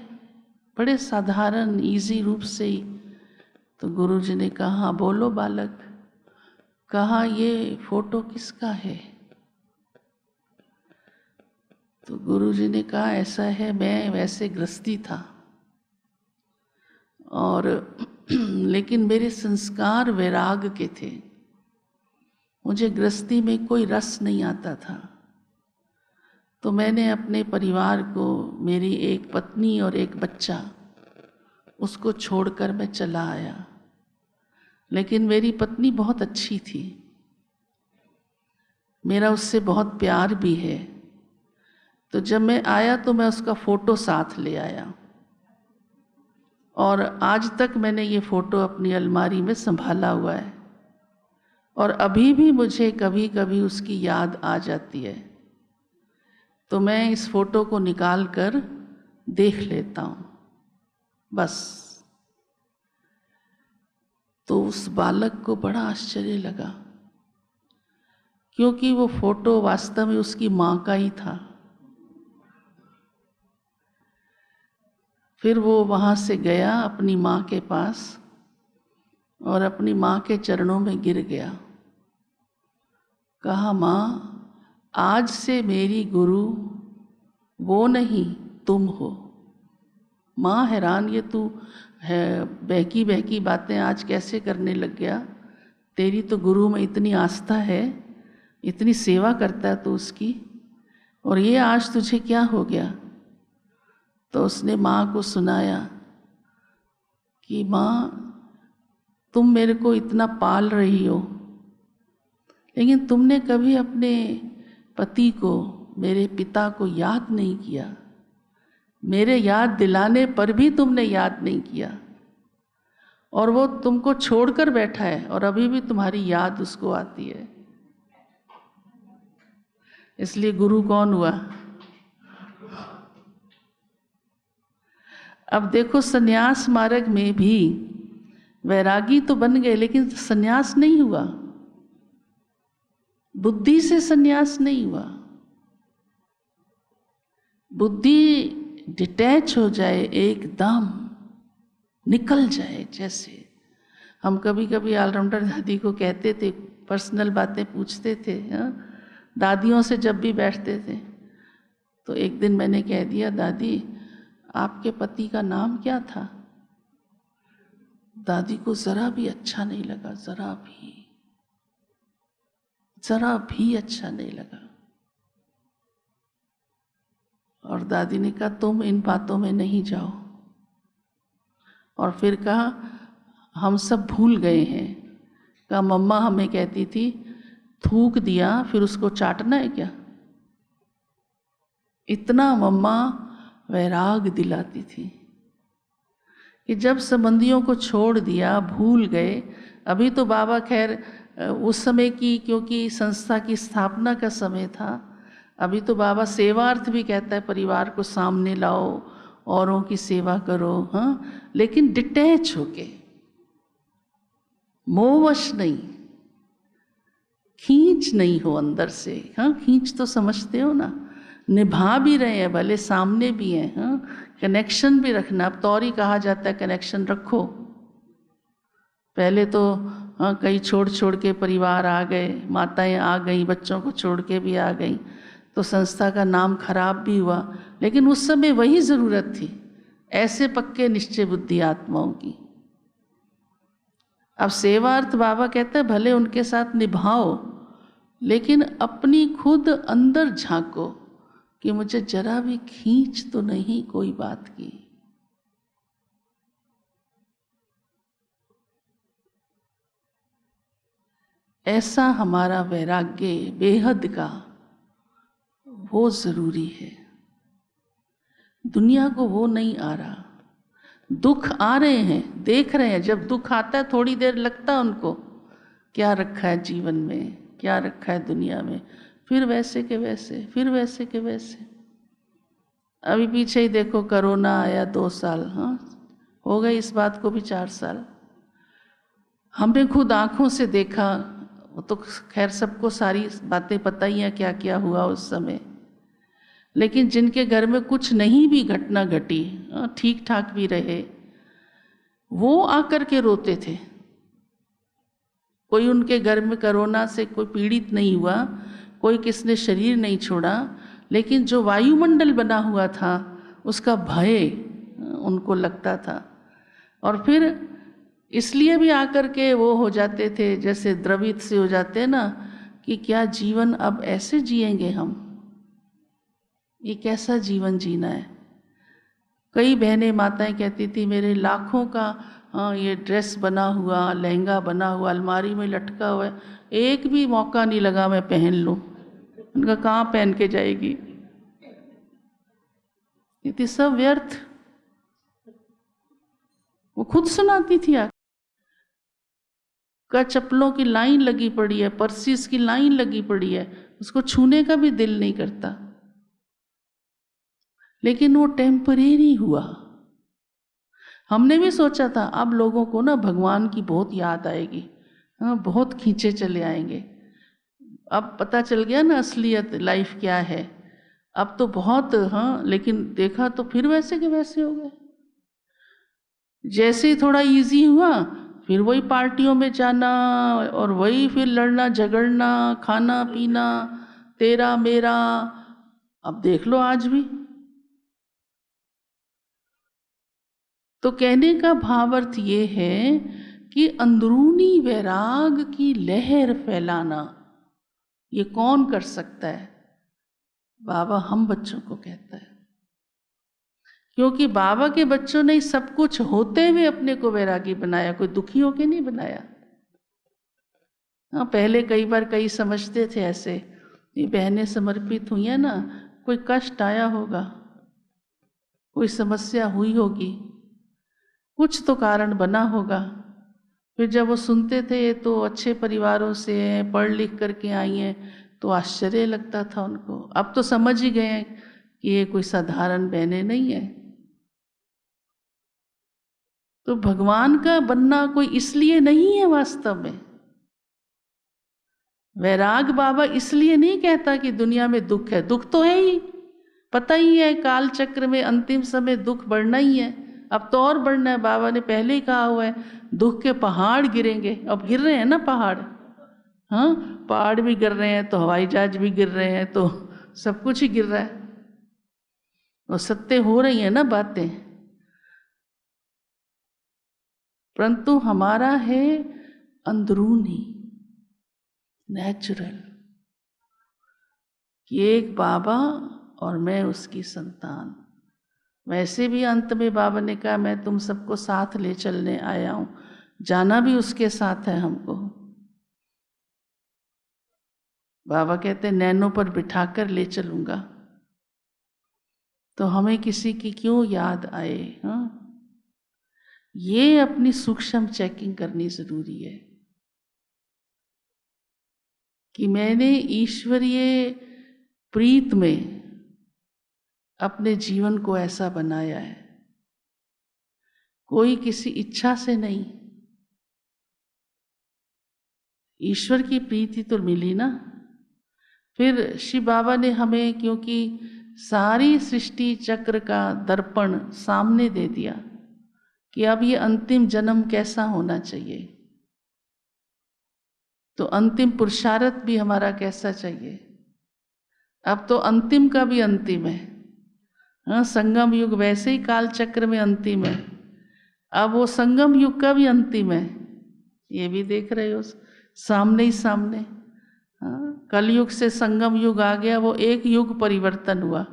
बड़े साधारण इजी रूप से ही। तो गुरु जी ने कहा, बोलो बालक, कहा ये फ़ोटो किसका है। तो गुरु जी ने कहा, ऐसा है मैं वैसे गृहस्थी था और लेकिन मेरे संस्कार वैराग के थे, मुझे गृहस्थी में कोई रस नहीं आता था। तो मैंने अपने परिवार को, मेरी एक पत्नी और एक बच्चा, उसको छोड़कर मैं चला आया। लेकिन मेरी पत्नी बहुत अच्छी थी, मेरा उससे बहुत प्यार भी है। तो जब मैं आया तो मैं उसका फ़ोटो साथ ले आया और आज तक मैंने ये फ़ोटो अपनी अलमारी में संभाला हुआ है और अभी भी मुझे कभी कभी उसकी याद आ जाती है तो मैं इस फ़ोटो को निकाल कर देख लेता हूँ बस। तो उस बालक को बड़ा आश्चर्य लगा, क्योंकि वो फ़ोटो वास्तव में उसकी माँ का ही था। फिर वो वहाँ से गया अपनी माँ के पास और अपनी माँ के चरणों में गिर गया। कहा, माँ, आज से मेरी गुरु वो नहीं तुम हो। माँ हैरान, ये तू है बहकी बहकी बातें आज कैसे करने लग गया, तेरी तो गुरु में इतनी आस्था है, इतनी सेवा करता है तो उसकी, और ये आज तुझे क्या हो गया। तो उसने माँ को सुनाया कि माँ, तुम मेरे को इतना पाल रही हो, लेकिन तुमने कभी अपने पति को, मेरे पिता को याद नहीं किया। मेरे याद दिलाने पर भी तुमने याद नहीं किया और वो तुमको छोड़कर बैठा है और अभी भी तुम्हारी याद उसको आती है। इसलिए गुरु कौन हुआ। अब देखो, संन्यास मार्ग में भी वैरागी तो बन गए लेकिन संन्यास नहीं हुआ, बुद्धि से संन्यास नहीं हुआ। बुद्धि डिटैच हो जाए, एकदम निकल जाए। जैसे हम कभी कभी ऑलराउंडर दादी को कहते थे, पर्सनल बातें पूछते थे, दादियों से जब भी बैठते थे तो एक दिन मैंने कह दिया, दादी आपके पति का नाम क्या था। दादी को जरा भी अच्छा नहीं लगा, जरा भी अच्छा नहीं लगा। और दादी ने कहा, तुम इन बातों में नहीं जाओ। और फिर कहा, हम सब भूल गए हैं। कहा, मम्मा हमें कहती थी थूक दिया फिर उसको चाटना है क्या। इतना मम्मा वैराग दिलाती थी कि जब संबंधियों को छोड़ दिया, भूल गए। अभी तो बाबा खैर उस समय की, क्योंकि संस्था की स्थापना का समय था, अभी तो बाबा सेवार्थ भी कहता है, परिवार को सामने लाओ, औरों की सेवा करो, हाँ, लेकिन डिटैच होके, मोहवश नहीं, खींच नहीं हो अंदर से। हाँ, खींच तो समझते हो ना, निभा भी रहे हैं, भले सामने भी हैं, हाँ, कनेक्शन भी रखना। अब तो और ही कहा जाता है कनेक्शन रखो। पहले तो हाँ, कई छोड़ छोड़ के परिवार आ गए, माताएं आ गई, बच्चों को छोड़ के भी आ गई, तो संस्था का नाम खराब भी हुआ। लेकिन उस समय वही ज़रूरत थी, ऐसे पक्के निश्चय बुद्धि आत्माओं की। अब सेवार्थ बाबा कहते हैं भले उनके साथ निभाओ, लेकिन अपनी खुद अंदर झांको कि मुझे जरा भी खींच तो नहीं कोई बात की। ऐसा हमारा वैराग्य बेहद का वो ज़रूरी है। दुनिया को वो नहीं आ रहा। दुख आ रहे हैं, देख रहे हैं, जब दुख आता है थोड़ी देर लगता है उनको, क्या रखा है जीवन में, क्या रखा है दुनिया में, फिर वैसे के वैसे, फिर वैसे के वैसे। अभी पीछे ही देखो, कोरोना आया 2 साल, हाँ हो गए इस बात को भी 4 साल। हमने खुद आँखों से देखा, वो तो खैर सबको सारी बातें पता ही हैं क्या क्या हुआ उस समय। लेकिन जिनके घर में कुछ नहीं भी घटना घटी, ठीक ठाक भी रहे, वो आकर के रोते थे। कोई उनके घर में कोरोना से कोई पीड़ित नहीं हुआ, कोई किसने शरीर नहीं छोड़ा, लेकिन जो वायुमंडल बना हुआ था उसका भय उनको लगता था। और फिर इसलिए भी आकर के वो हो जाते थे, जैसे द्रवित से हो जाते हैं ना, कि क्या जीवन अब ऐसे जिएंगे हम, ये कैसा जीवन जीना है। कई बहनें माताएं कहती थी मेरे लाखों का ये ड्रेस बना हुआ, लहंगा बना हुआ अलमारी में लटका हुआ है, एक भी मौका नहीं लगा मैं पहन लूं। उनका कहाँ पहन के जाएगी, ये थी सब व्यर्थ। वो खुद सुनाती थी का चप्पलों की लाइन लगी पड़ी है, पर्सीस की लाइन लगी पड़ी है, उसको छूने का भी दिल नहीं करता। लेकिन वो टेम्परेरी हुआ। हमने भी सोचा था अब लोगों को ना भगवान की बहुत याद आएगी, हाँ बहुत खींचे चले आएंगे। अब पता चल गया ना असलियत लाइफ क्या है। अब तो बहुत, हाँ, लेकिन देखा तो फिर वैसे के वैसे हो गए। जैसे ही थोड़ा इजी हुआ फिर वही पार्टियों में जाना और वही फिर लड़ना झगड़ना, खाना पीना, तेरा मेरा। अब देख लो आज भी। तो कहने का भावार्थ ये है कि अंदरूनी वैराग की लहर फैलाना ये कौन कर सकता है? बाबा हम बच्चों को कहता है, क्योंकि बाबा के बच्चों ने सब कुछ होते हुए अपने को वैरागी बनाया, कोई दुखी होके नहीं बनाया। हाँ, पहले कई बार कई समझते थे ऐसे, ये बहनें समर्पित हुई हैं ना, कोई कष्ट आया होगा, कोई समस्या हुई होगी, कुछ तो कारण बना होगा। फिर जब वो सुनते थे ये तो अच्छे परिवारों से हैं, पढ़ लिख करके आई हैं, तो आश्चर्य लगता था उनको। अब तो समझ ही गए हैं कि ये कोई साधारण बहनें नहीं है। तो भगवान का बनना कोई इसलिए नहीं है वास्तव में। वैराग बाबा इसलिए नहीं कहता कि दुनिया में दुख है, दुख तो है ही, पता ही है काल चक्र में अंतिम समय दुख बढ़ना ही है। अब तो और बढ़ना है, बाबा ने पहले ही कहा हुआ है दुख के पहाड़ गिरेंगे। अब गिर रहे हैं ना पहाड़, हाँ पहाड़ भी गिर रहे हैं, तो हवाई जहाज भी गिर रहे हैं, तो सब कुछ ही गिर रहा है, और सत्य हो रही है ना बातें। परंतु हमारा है अंदरूनी नेचुरल कि एक बाबा और मैं उसकी संतान। वैसे भी अंत में बाबा ने कहा मैं तुम सबको साथ ले चलने आया हूं, जाना भी उसके साथ है हमको। बाबा कहते नैनों पर बिठाकर ले चलूंगा, तो हमें किसी की क्यों याद आए। हाँ, ये अपनी सूक्ष्म चेकिंग करनी जरूरी है कि मैंने ईश्वरीय प्रीत में अपने जीवन को ऐसा बनाया है, कोई किसी इच्छा से नहीं। ईश्वर की प्रीति तो मिली ना। फिर शिव बाबा ने हमें, क्योंकि सारी सृष्टि चक्र का दर्पण सामने दे दिया कि अब ये अंतिम जन्म कैसा होना चाहिए, तो अंतिम पुरुषार्थ भी हमारा कैसा चाहिए। अब तो अंतिम का भी अंतिम है। हाँ, संगम युग वैसे ही काल चक्र में अंतिम है, अब वो संगम युग का भी अंतिम है। ये भी देख रहे हो सामने ही सामने। हाँ, कलयुग से संगम युग आ गया, वो एक युग परिवर्तन हुआ।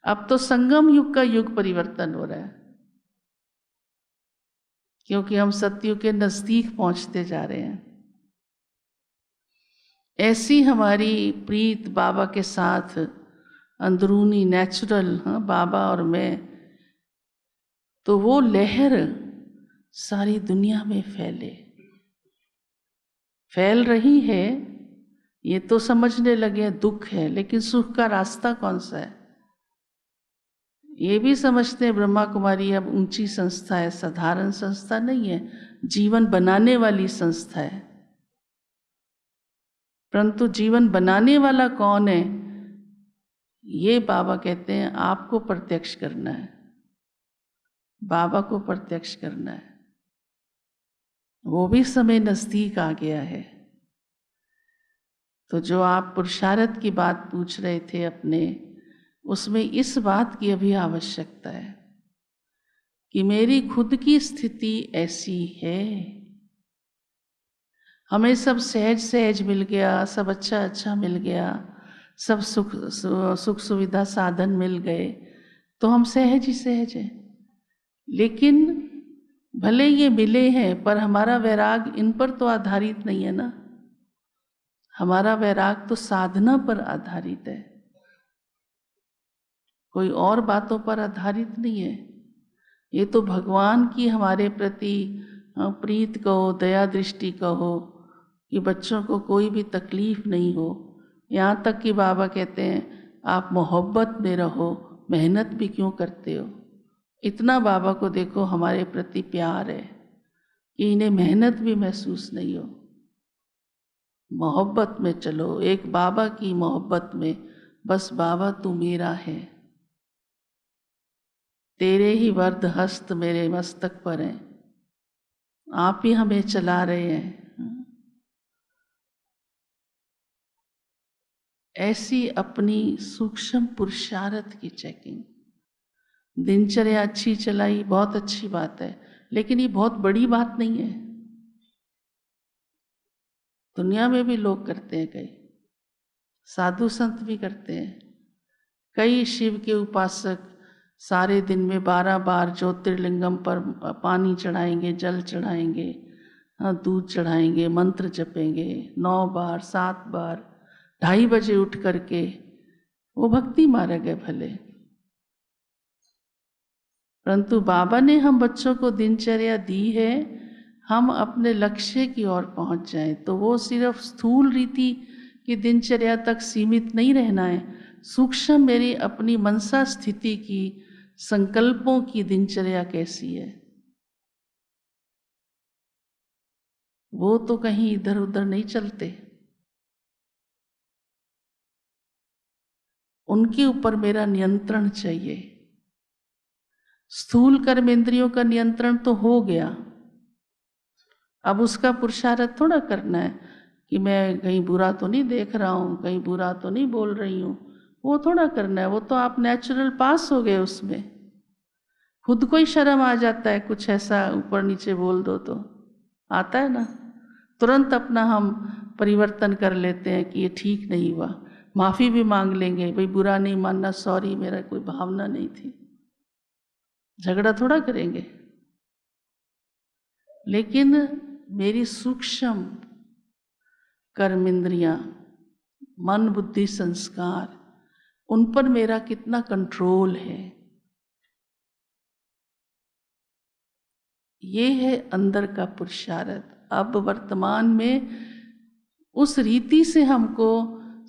अब तो संगम युग का युग परिवर्तन हो रहा है, क्योंकि हम सतयुग के नजदीक पहुंचते जा रहे हैं। ऐसी हमारी प्रीत बाबा के साथ अंदरूनी नेचुरल, हाँ, बाबा और मैं, तो वो लहर सारी दुनिया में फैल रही है। ये तो समझने लगे दुख है, लेकिन सुख का रास्ता कौन सा है ये भी समझते हैं। ब्रह्मा कुमारी अब ऊंची संस्था है, साधारण संस्था नहीं है, जीवन बनाने वाली संस्था है। परंतु जीवन बनाने वाला कौन है, ये बाबा कहते हैं आपको प्रत्यक्ष करना है, बाबा को प्रत्यक्ष करना है। वो भी समय नजदीक आ गया है। तो जो आप पुरुषार्थ की बात पूछ रहे थे अपने, उसमें इस बात की अभी आवश्यकता है कि मेरी खुद की स्थिति ऐसी है। हमें सब सहज सहज मिल गया, सब अच्छा अच्छा मिल गया, सब सुख सुविधा साधन मिल गए, तो हम सहज ही सहज हैं। लेकिन भले ये मिले हैं, पर हमारा वैराग इन पर तो आधारित नहीं है ना। हमारा वैराग तो साधना पर आधारित है, कोई और बातों पर आधारित नहीं है। ये तो भगवान की हमारे प्रति प्रीत कहो, दया दृष्टि कहो कि बच्चों को कोई भी तकलीफ नहीं हो। यहाँ तक कि बाबा कहते हैं आप मोहब्बत में रहो, मेहनत भी क्यों करते हो। इतना बाबा को देखो हमारे प्रति प्यार है कि इन्हें मेहनत भी महसूस नहीं हो। मोहब्बत में चलो, एक बाबा की मोहब्बत में, बस बाबा तू मेरा है, तेरे ही वर्द हस्त मेरे मस्तक पर हैं, आप ही हमें चला रहे हैं। ऐसी अपनी सूक्ष्म पुरुषार्थ की चेकिंग। दिनचर्या अच्छी चलाई, बहुत अच्छी बात है, लेकिन ये बहुत बड़ी बात नहीं है। दुनिया में भी लोग करते हैं, कई साधु संत भी करते हैं। कई शिव के उपासक सारे दिन में 12 बार ज्योतिर्लिंगम पर पानी चढ़ाएंगे, जल चढ़ाएंगे, दूध चढ़ाएंगे, मंत्र जपेंगे 9 बार 7 बार, 2:30 बजे उठ करके। वो भक्ति मार्ग है भले, परंतु बाबा ने हम बच्चों को दिनचर्या दी है, हम अपने लक्ष्य की ओर पहुंच जाएं। तो वो सिर्फ स्थूल रीति की दिनचर्या तक सीमित नहीं रहना है, सूक्ष्म मेरी अपनी मनसा स्थिति की, संकल्पों की दिनचर्या कैसी है, वो तो कहीं इधर उधर नहीं चलते। उनके ऊपर मेरा नियंत्रण चाहिए। स्थूल कर्म इंद्रियों का नियंत्रण तो हो गया, अब उसका पुरुषार्थ थोड़ा करना है कि मैं कहीं बुरा तो नहीं देख रहा हूँ, कहीं बुरा तो नहीं बोल रही हूँ, वो थोड़ा करना है। वो तो आप नेचुरल पास हो गए उसमें। खुद को ही शर्म आ जाता है, कुछ ऐसा ऊपर नीचे बोल दो तो आता है ना, तुरंत अपना हम परिवर्तन कर लेते हैं कि ये ठीक नहीं हुआ, माफ़ी भी मांग लेंगे, भाई बुरा नहीं मानना, सॉरी मेरा कोई भावना नहीं थी, झगड़ा थोड़ा करेंगे। लेकिन मेरी सूक्ष्म कर्म इंद्रियां, मन बुद्धि संस्कार, उन पर मेरा कितना कंट्रोल है, ये है अंदर का पुरुषार्थ। अब वर्तमान में उस रीति से हमको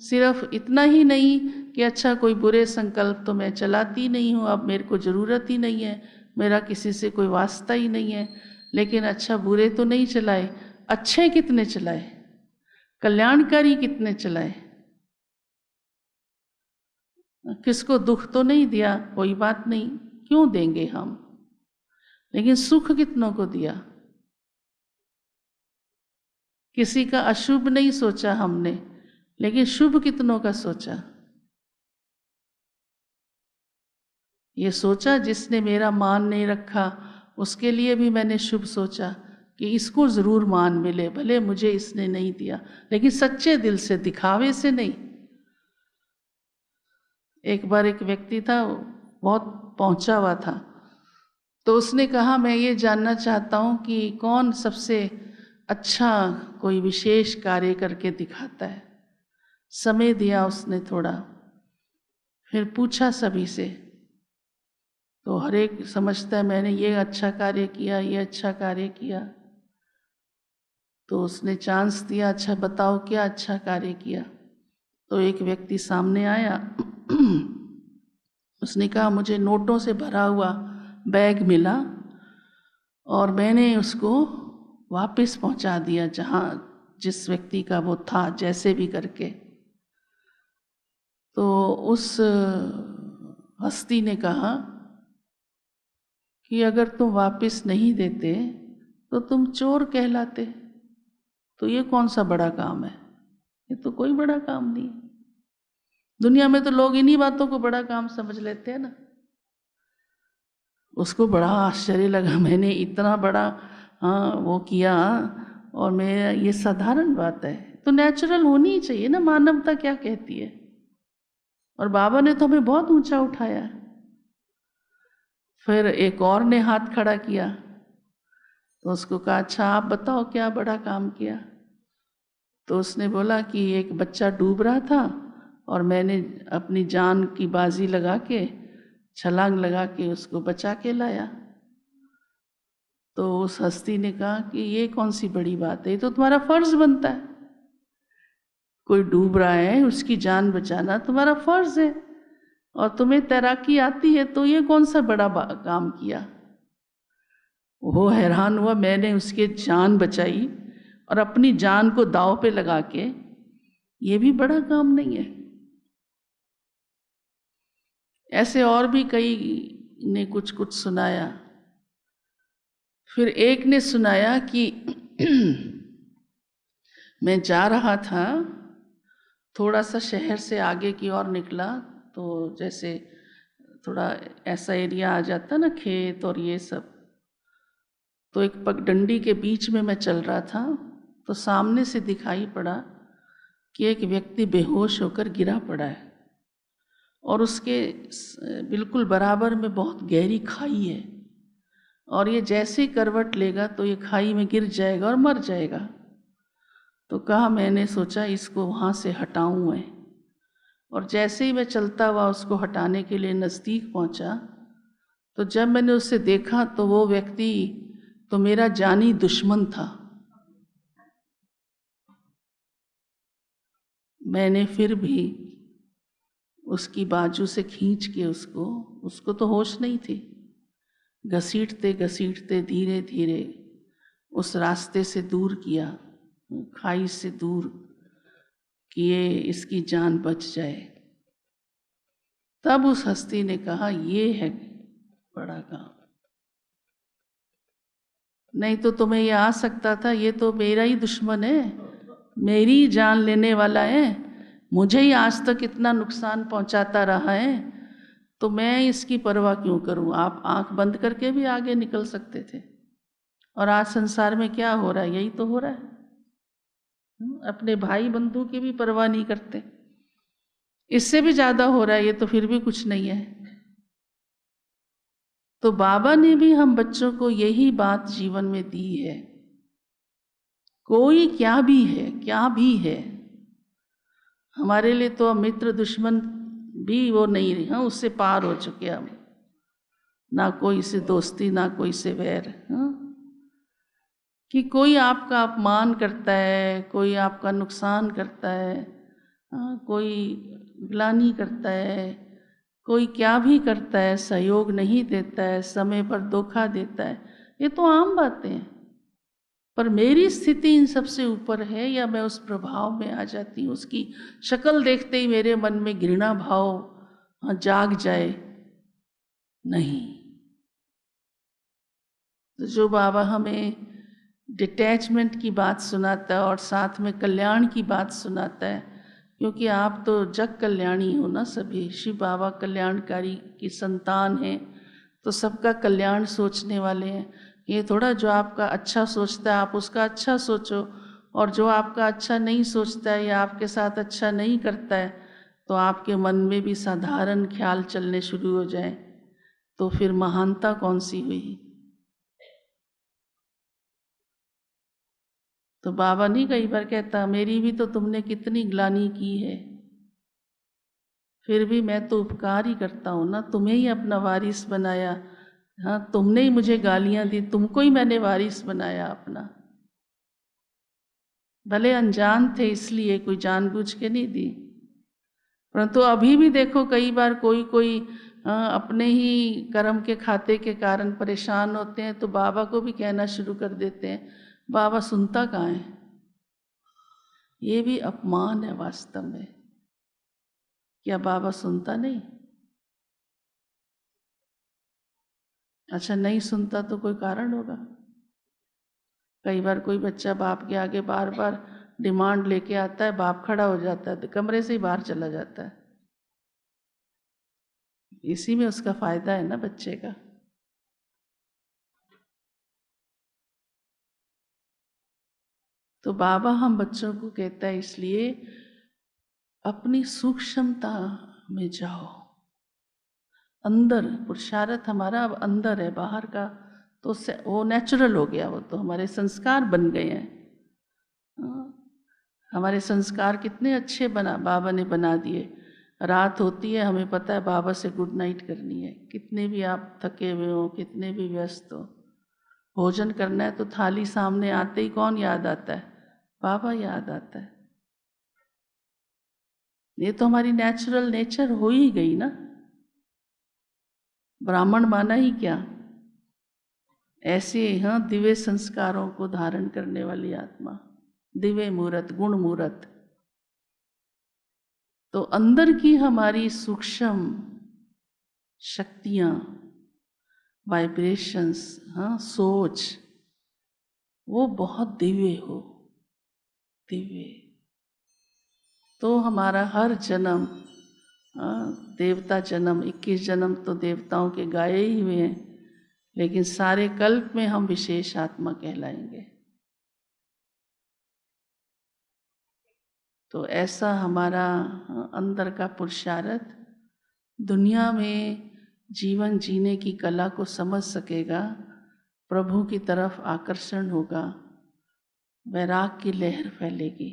सिर्फ इतना ही नहीं कि अच्छा कोई बुरे संकल्प तो मैं चलाती नहीं हूँ, अब मेरे को ज़रूरत ही नहीं है, मेरा किसी से कोई वास्ता ही नहीं है। लेकिन अच्छा बुरे तो नहीं चलाए, अच्छे कितने चलाए, कल्याणकारी कितने चलाए, किसको दुख तो नहीं दिया, कोई बात नहीं, क्यों देंगे हम, लेकिन सुख कितनों को दिया। किसी का अशुभ नहीं सोचा हमने, लेकिन शुभ कितनों का सोचा। ये सोचा जिसने मेरा मान नहीं रखा उसके लिए भी मैंने शुभ सोचा कि इसको ज़रूर मान मिले, भले मुझे इसने नहीं दिया, लेकिन सच्चे दिल से, दिखावे से नहीं। एक बार एक व्यक्ति था, बहुत पहुंचा हुआ था, तो उसने कहा मैं ये जानना चाहता हूँ कि कौन सबसे अच्छा कोई विशेष कार्य करके दिखाता है। समय दिया उसने थोड़ा, फिर पूछा सभी से, तो हर एक समझता है मैंने ये अच्छा कार्य किया, ये अच्छा कार्य किया। तो उसने चांस दिया, अच्छा बताओ क्या अच्छा कार्य किया। तो एक व्यक्ति सामने आया, उसने कहा मुझे नोटों से भरा हुआ बैग मिला और मैंने उसको वापस पहुंचा दिया जहाँ जिस व्यक्ति का वो था, जैसे भी करके। तो उस हस्ती ने कहा कि अगर तुम वापस नहीं देते तो तुम चोर कहलाते, तो ये कौन सा बड़ा काम है, ये तो कोई बड़ा काम नहीं है। दुनिया में तो लोग इन्हीं बातों को बड़ा काम समझ लेते हैं ना। उसको बड़ा आश्चर्य लगा, मैंने इतना बड़ा वो किया और मैं, ये साधारण बात है, तो नेचुरल होनी ही चाहिए ना, मानवता क्या कहती है। और बाबा ने तो हमें बहुत ऊंचा उठाया। फिर एक और ने हाथ खड़ा किया, तो उसको कहा अच्छा आप बताओ क्या बड़ा काम किया। तो उसने बोला कि एक बच्चा डूब रहा था और मैंने अपनी जान की बाजी लगा के, छलांग लगा के उसको बचा के लाया। तो उस हस्ती ने कहा कि ये कौन सी बड़ी बात है, ये तो तुम्हारा फर्ज बनता है। कोई डूब रहा है, उसकी जान बचाना तुम्हारा फर्ज है, और तुम्हें तैराकी आती है, तो ये कौन सा बड़ा काम किया। वो हैरान हुआ, मैंने उसके जान बचाई और अपनी जान को दांव पे लगा के, ये भी बड़ा काम नहीं है। ऐसे और भी कई ने कुछ कुछ सुनाया। फिर एक ने सुनाया कि मैं जा रहा था, थोड़ा सा शहर से आगे की ओर निकला, तो जैसे थोड़ा ऐसा एरिया आ जाता ना, खेत और ये सब, तो एक पगडंडी के बीच में मैं चल रहा था, तो सामने से दिखाई पड़ा कि एक व्यक्ति बेहोश होकर गिरा पड़ा है और उसके बिल्कुल बराबर में बहुत गहरी खाई है, और ये जैसे ही करवट लेगा तो ये खाई में गिर जाएगा और मर जाएगा। तो कहा, मैंने सोचा इसको वहाँ से हटाऊं मैं, और जैसे ही मैं चलता हुआ उसको हटाने के लिए नज़दीक पहुँचा, तो जब मैंने उसे देखा तो वो व्यक्ति तो मेरा जानी दुश्मन था। मैंने फिर भी उसकी बाजू से खींच के उसको तो होश नहीं थी, घसीटते घसीटते धीरे धीरे उस रास्ते से दूर किया, खाई से दूर किए, इसकी जान बच जाए। तब उस हस्ती ने कहा, ये है बड़ा काम, नहीं तो तुम्हें ये आ सकता था, ये तो मेरा ही दुश्मन है, मेरी जान लेने वाला है, मुझे ही आज तक इतना नुकसान पहुंचाता रहा है, तो मैं इसकी परवाह क्यों करूं। आप आंख बंद करके भी आगे निकल सकते थे। और आज संसार में क्या हो रहा है, यही तो हो रहा है। अपने भाई बंधु की भी परवाह नहीं करते, इससे भी ज़्यादा हो रहा है, ये तो फिर भी कुछ नहीं है। तो बाबा ने भी हम बच्चों को यही बात जीवन में दी है, कोई क्या भी है, क्या भी है, हमारे लिए तो मित्र दुश्मन भी वो नहीं रही, हाँ, उससे पार हो चुके हम, ना कोई से दोस्ती ना कोई से वैर। हाँ, कि कोई आपका अपमान करता है, कोई आपका नुकसान करता है, कोई ग्लानि करता है, कोई क्या भी करता है, सहयोग नहीं देता है, समय पर धोखा देता है, ये तो आम बातें हैं। पर मेरी स्थिति इन सबसे ऊपर है, या मैं उस प्रभाव में आ जाती हूँ, उसकी शक्ल देखते ही मेरे मन में घृणा भाव जाग जाए? नहीं। तो जो बाबा हमें डिटैचमेंट की बात सुनाता है और साथ में कल्याण की बात सुनाता है, क्योंकि आप तो जग कल्याणी हो ना, सभी शिव बाबा कल्याणकारी की संतान हैं, तो सबका कल्याण सोचने वाले हैं। ये थोड़ा जो आपका अच्छा सोचता है आप उसका अच्छा सोचो, और जो आपका अच्छा नहीं सोचता है या आपके साथ अच्छा नहीं करता है तो आपके मन में भी साधारण ख्याल चलने शुरू हो जाए, तो फिर महानता कौन सी हुई? तो बाबा नहीं कई बार कहता, मेरी भी तो तुमने कितनी ग्लानि की है, फिर भी मैं तो उपकार ही करता हूँ ना, तुम्हें ही अपना वारिस बनाया। हाँ, तुमने ही मुझे गालियाँ दी, तुमको ही मैंने वारिस बनाया अपना। भले अनजान थे इसलिए, कोई जानबूझ के नहीं दी, परंतु अभी भी देखो कई बार कोई अपने ही कर्म के खाते के कारण परेशान होते हैं तो बाबा को भी कहना शुरू कर देते हैं, बाबा सुनता कहाँ है? ये भी अपमान है वास्तव में। क्या बाबा सुनता नहीं? अच्छा, नहीं सुनता तो कोई कारण होगा। कई बार कोई बच्चा बाप के आगे बार बार डिमांड लेके आता है, बाप खड़ा हो जाता है तो कमरे से ही बाहर चला जाता है। इसी में उसका फायदा है ना बच्चे का। तो बाबा हम बच्चों को कहता है इसलिए अपनी सूक्ष्मता में जाओ, अंदर। पुरुषार्थ हमारा अब अंदर है, बाहर का तो वो नेचुरल हो गया, वो तो हमारे संस्कार बन गए हैं। हमारे संस्कार कितने अच्छे बाबा ने बना दिए। रात होती है, हमें पता है बाबा से गुड नाइट करनी है, कितने भी आप थके हुए हो, कितने भी व्यस्त हो, भोजन करना है तो थाली सामने आते ही कौन याद आता है? बाबा याद आता है। ये तो हमारी नेचुरल नेचर हो ही गई ना। ब्राह्मण माना ही क्या, ऐसे दिव्य संस्कारों को धारण करने वाली आत्मा, दिव्य मूर्त, गुण मूर्त। तो अंदर की हमारी सूक्ष्म शक्तियाँ, वाइब्रेशंस, सोच, वो बहुत दिव्य हो, दिव्य। तो हमारा हर जन्म, देवता जन्म, 21 जन्म तो देवताओं के गाए ही हुए हैं, लेकिन सारे कल्प में हम विशेष आत्मा कहलाएंगे। तो ऐसा हमारा अंदर का पुरुषार्थ दुनिया में जीवन जीने की कला को समझ सकेगा, प्रभु की तरफ आकर्षण होगा, वैराग की लहर फैलेगी।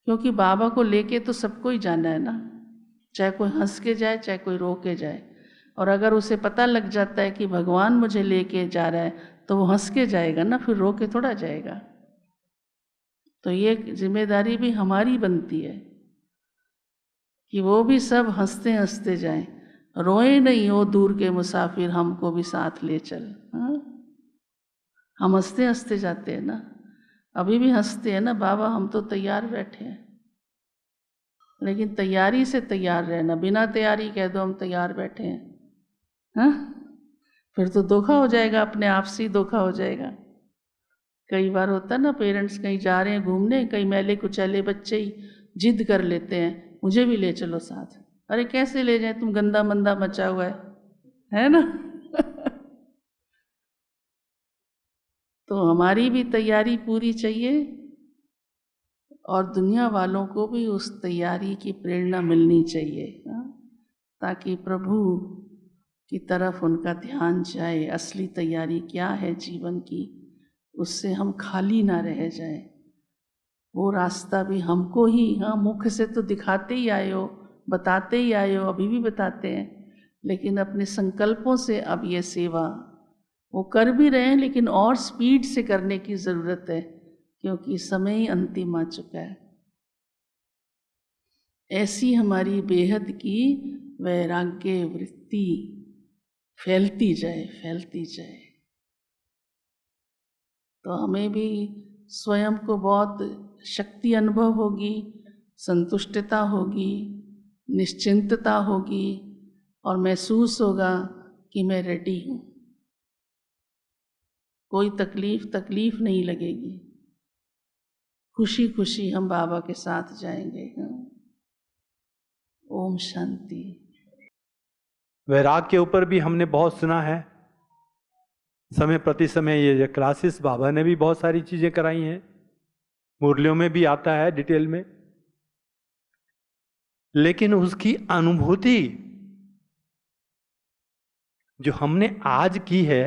क्योंकि बाबा को लेके तो सबको ही जाना है ना, चाहे कोई हंस के जाए चाहे कोई रो के जाए। और अगर उसे पता लग जाता है कि भगवान मुझे लेके जा रहा है तो वो हंस के जाएगा ना, फिर रो के थोड़ा जाएगा। तो ये जिम्मेदारी भी हमारी बनती है कि वो भी सब हंसते हंसते जाएं, रोए नहीं हो दूर के मुसाफिर, हमको भी साथ ले चल। हम हंसते हंसते जाते हैं ना, अभी भी हंसते हैं ना बाबा, हम तो तैयार बैठे हैं। लेकिन तैयारी से तैयार रहना, बिना तैयारी कह दो हम तैयार बैठे हैं, फिर तो धोखा हो जाएगा, अपने आप से ही धोखा हो जाएगा। कई बार होता ना, पेरेंट्स कहीं जा रहे हैं घूमने, कई मैले कुचैले बच्चे ही जिद कर लेते हैं, मुझे भी ले चलो साथ। अरे कैसे ले जाएं, तुम गंदा मंदा मचा हुआ है ना। तो हमारी भी तैयारी पूरी चाहिए और दुनिया वालों को भी उस तैयारी की प्रेरणा मिलनी चाहिए, ताकि प्रभु की तरफ उनका ध्यान जाए। असली तैयारी क्या है जीवन की, उससे हम खाली ना रह जाएं। वो रास्ता भी हमको ही, मुख से तो दिखाते ही आए हो, बताते ही आए हो, अभी भी बताते हैं, लेकिन अपने संकल्पों से अब ये सेवा वो कर भी रहे हैं, लेकिन और स्पीड से करने की ज़रूरत है, क्योंकि समय ही अंतिम आ चुका है। ऐसी हमारी बेहद की वैराग्य वृत्ति फैलती जाए तो हमें भी स्वयं को बहुत शक्ति अनुभव होगी, संतुष्टता होगी, निश्चिंतता होगी और महसूस होगा कि मैं रेडी हूँ। कोई तकलीफ नहीं लगेगी, खुशी खुशी हम बाबा के साथ जाएंगे। ओम शांति। वैराग के ऊपर भी हमने बहुत सुना है, समय प्रति समय ये क्लासेस बाबा ने भी बहुत सारी चीजें कराई हैं, मुरलियों में भी आता है डिटेल में, लेकिन उसकी अनुभूति जो हमने आज की है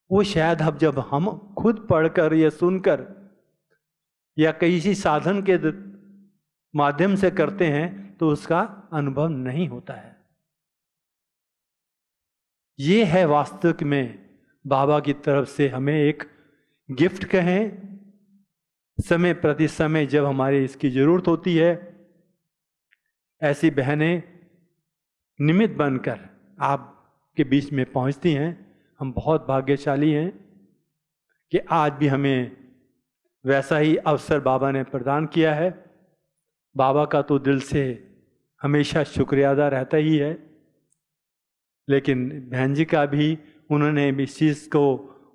वो शायद अब जब हम खुद पढ़कर या सुनकर या किसी साधन के माध्यम से करते हैं तो उसका अनुभव नहीं होता है। ये है वास्तविक में बाबा की तरफ से हमें एक गिफ्ट कहें। समय प्रति समय जब हमारी इसकी जरूरत होती है, ऐसी बहनें निमित्त बनकर आपके बीच में पहुंचती हैं। हम बहुत भाग्यशाली हैं कि आज भी हमें वैसा ही अवसर बाबा ने प्रदान किया है। बाबा का तो दिल से हमेशा शुक्रिया अदा रहता ही है, लेकिन बहन जी का भी, उन्होंने इस चीज़ को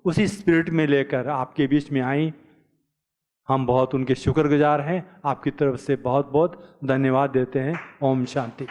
उसी स्पिरिट में लेकर आपके बीच में आई। हम बहुत उनके शुक्रगुजार हैं, आपकी तरफ से बहुत बहुत धन्यवाद देते हैं। ओम शांति।